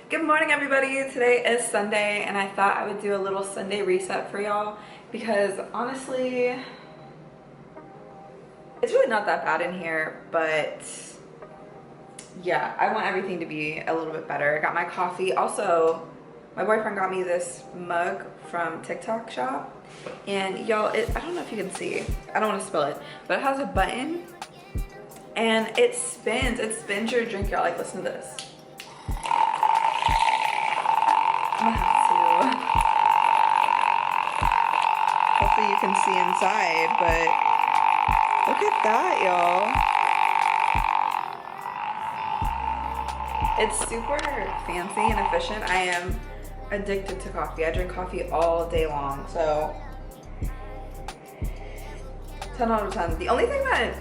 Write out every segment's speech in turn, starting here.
Good morning, everybody. Today is Sunday and I thought I would do a little Sunday reset for y'all because honestly it's really not that bad in here, but yeah, I want everything to be a little bit better. I got my coffee. Also, my boyfriend got me this mug from Tik Tok shop, and y'all, I don't know if you can see, I don't want to spill it, but it has a button and it spins your drink, y'all. Like, listen to this. I'm gonna have to. Hopefully you can see inside, but look at that, y'all. It's super fancy and efficient. I am addicted to coffee. I drink coffee all day long, so 10 out of 10. The only thing that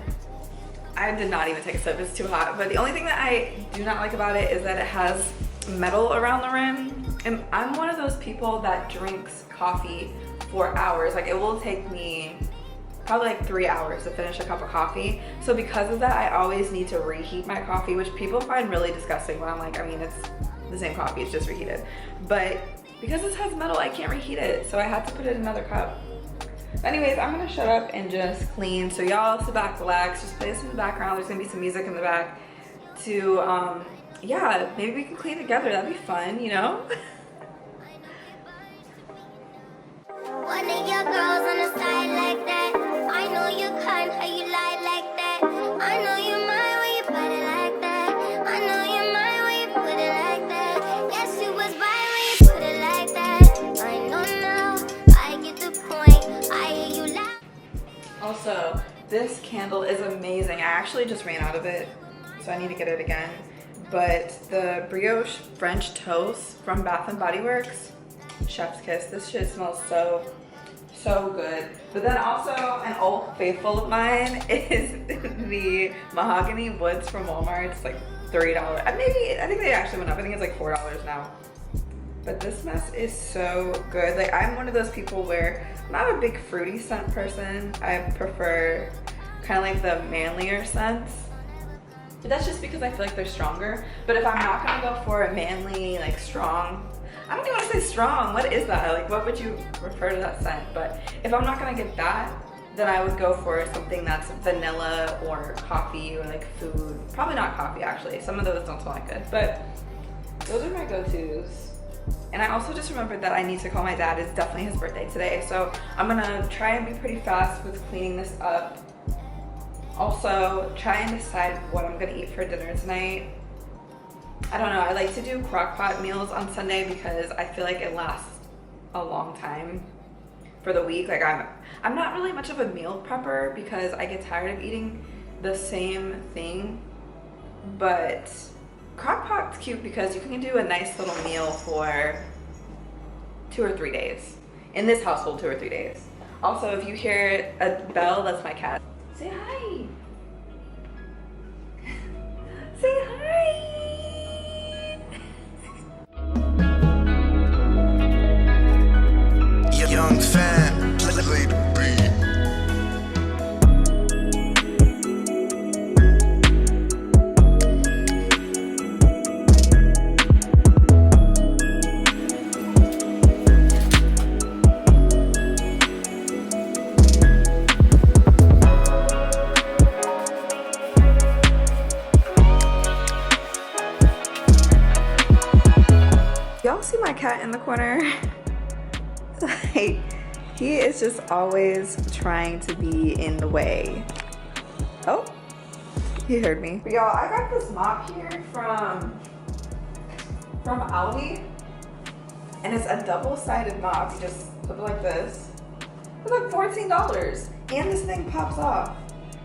I did not even take a sip, it's too hot, but the only thing that I do not like about it is that it has metal around the rim. And I'm one of those people that drinks coffee for hours. Like, it will take me probably like 3 hours to finish a cup of coffee. So because of that, I always need to reheat my coffee, which people find really disgusting when I'm like, I mean, it's the same coffee, it's just reheated. But because this has metal, I can't reheat it. So I had to put it in another cup. But anyways, I'm gonna shut up and just clean. So y'all sit back, relax, just play this in the background. There's gonna be some music in the back to, yeah, maybe we can clean together. That'd be fun, you know? One of your girls on the side like that. I know you can't, how you lie like that. I know you mind when you put it like that. I know you mind when you put it like that. Yes, you was right when you put it like that. I know now, I get the point. I hear you laugh. Also, this candle is amazing. I actually just ran out of it, so I need to get it again. But the brioche French toast from Bath and Body Works, chef's kiss. This shit smells so good. But then also an old faithful of mine is the mahogany woods from Walmart. It's like $3. I think they actually went up. I think it's like $4 now. But this mess is so good. Like, I'm one of those people where I'm not a big fruity scent person. I prefer kind of like the manlier scents. But that's just because I feel like they're stronger. But if I'm not gonna go for a manly, like strong, I don't even want to say strong. What is that? Like, what would you refer to that scent? But if I'm not gonna get that, then I would go for something that's vanilla or coffee or like food. Probably not coffee, actually. Some of those don't smell that good. But those are my go-tos. And I also just remembered that I need to call my dad. It's definitely his birthday today. So I'm gonna try and be pretty fast with cleaning this up. Also, try and decide what I'm gonna eat for dinner tonight. I don't know, I like to do crock pot meals on Sunday because I feel like it lasts a long time for the week. Like, I'm not really much of a meal prepper because I get tired of eating the same thing. But crock pot's cute because you can do a nice little meal for 2 or 3 days. In this household, 2 or 3 days. Also, if you hear a bell, that's my cat. Say hi. Say hi. Young fan, play the beat. Y'all see my cat in the corner? Like, he is just always trying to be in the way. Oh, he heard me. But y'all, I got this mop here from Aldi, and it's a double-sided mop. You just flip it like this. It's like $14, and this thing pops off,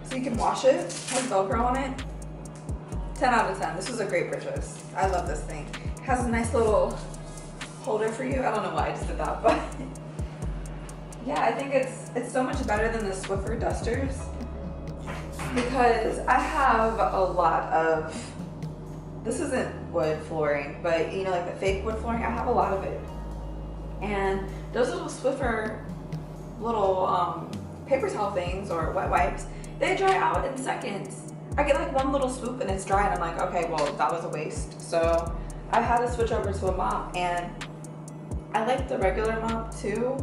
so you can wash it. It has Velcro on it. 10 out of 10. This was a great purchase. I love this thing. It has a nice little holder for you. I don't know why I just did that, but yeah, I think it's so much better than the Swiffer dusters because I have a lot of, this isn't wood flooring, but you know, like the fake wood flooring, I have a lot of it. And those little Swiffer little paper towel things or wet wipes, they dry out in seconds. I get like one little swoop and it's dry and I'm like, okay, well, that was a waste. So I had to switch over to a mop, and I like the regular mop too.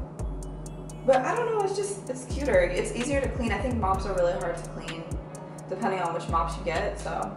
But I don't know, it's cuter. It's easier to clean. I think mops are really hard to clean, depending on which mops you get, so.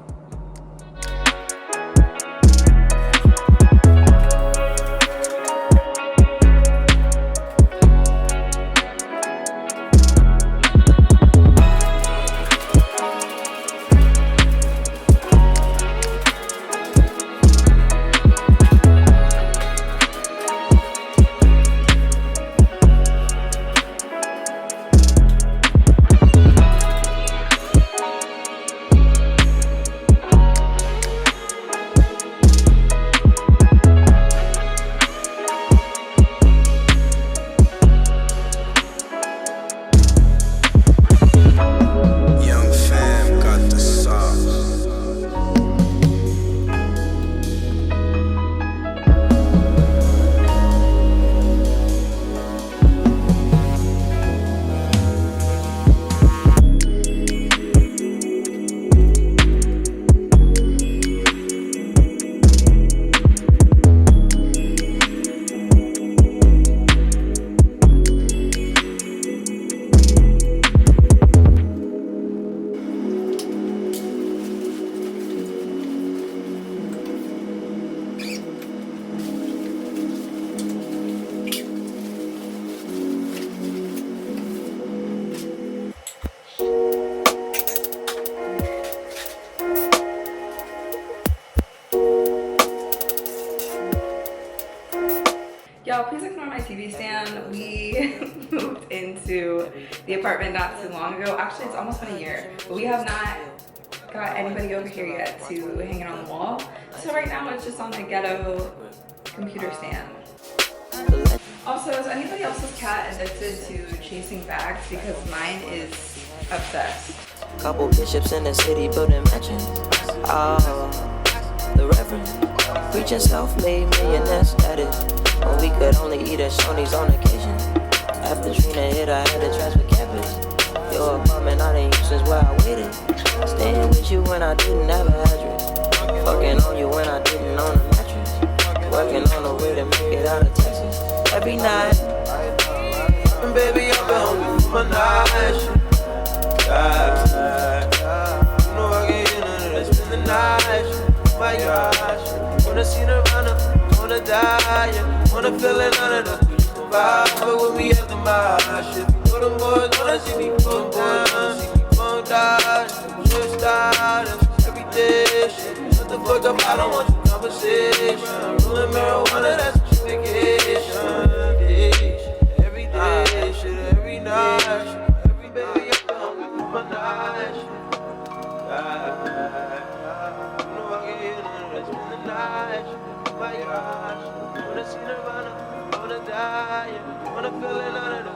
Y'all, please ignore my TV stand. We moved into the apartment not too long ago. Actually, it's almost been a year, but we have not got anybody over here yet to hang it on the wall. So right now it's just on the ghetto computer stand. Also, is anybody else's cat addicted to chasing bags? Because mine is obsessed. Couple bishops in the city building mansions. The reverend preaching self-made millionaire status. When we could only eat at Shoney's on occasion. After Trina hit, I had to transfer campus. Your apartment I didn't use since where I waited. Staying with you when I didn't have an address. Fucking on you when I didn't own a mattress. Working on a way to make it out of Texas. Every night. And baby, I've been hungry for my night. You know I can get none of this. Spend the night. My gosh. Wanna see Nirvana. Wanna die, yeah. Wanna feel it under the vibe. But with me at the mile, shit. All them boys wanna see me fall down. See me fall down. Just out every day, shit. Shut the fuck up, I don't want your conversation. Rolling marijuana, that's a vacation. Every day, shit, every night, shit. Every baby, I'm hungry for my night, shit. You know I can hear none of this in the night, shit. My gosh, wanna see Nirvana, wanna die, yeah. Wanna feel it under the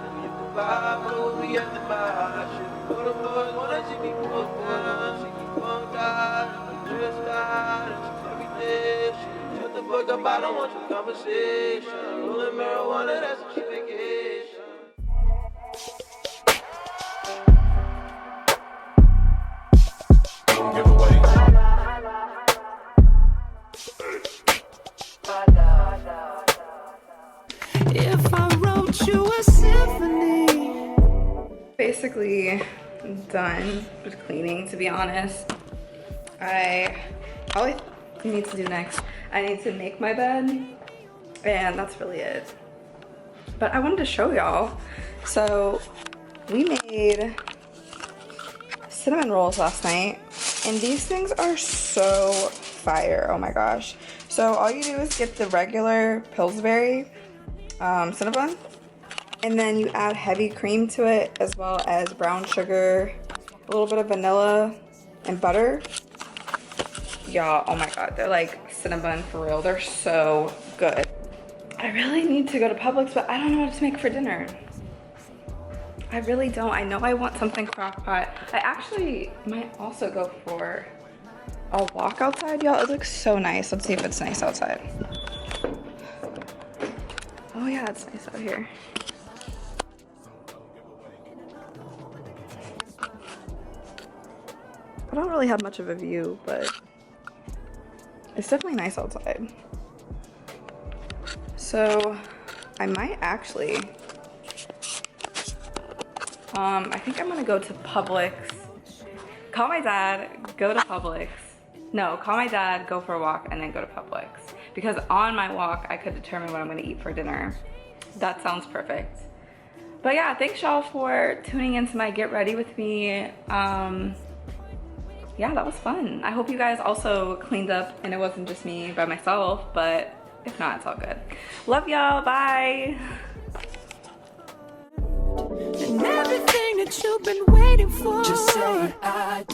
vibe, but when we at the bar, shit. All the boys wanna see me fall down, see me fall down, just out, every day, shit. Shut the fuck up, I don't want your conversation. Rolling marijuana, that's a cheap vacation. Giveaway. If I wrote you a symphony. Basically done with cleaning, to be honest. All I need to do next, I need to make my bed, and that's really it. But I wanted to show y'all. So we made cinnamon rolls last night, and these things are so fire. Oh my gosh. So all you do is get the regular Pillsbury cinnamon, and then you add heavy cream to it, as well as brown sugar, a little bit of vanilla, and butter. Y'all, oh my god, they're like cinnamon for real. They're so good. I really need to go to Publix, but I don't know what to make for dinner. I really don't. I know I want something crock pot. I actually might also go for a walk outside, y'all. It looks so nice. Let's see if it's nice outside. Oh yeah, it's nice out here. I don't really have much of a view, but It's definitely nice outside. So I might actually, I think I'm gonna go to Publix, call my dad, go to Publix. No, call my dad, go for a walk, and then go to Publix. Because on my walk, I could determine what I'm gonna eat for dinner. That sounds perfect. But yeah, thanks y'all for tuning into my Get Ready With Me. Yeah, that was fun. I hope you guys also cleaned up and it wasn't just me by myself, but if not, it's all good. Love y'all, bye. And everything that you've been waiting for, just say I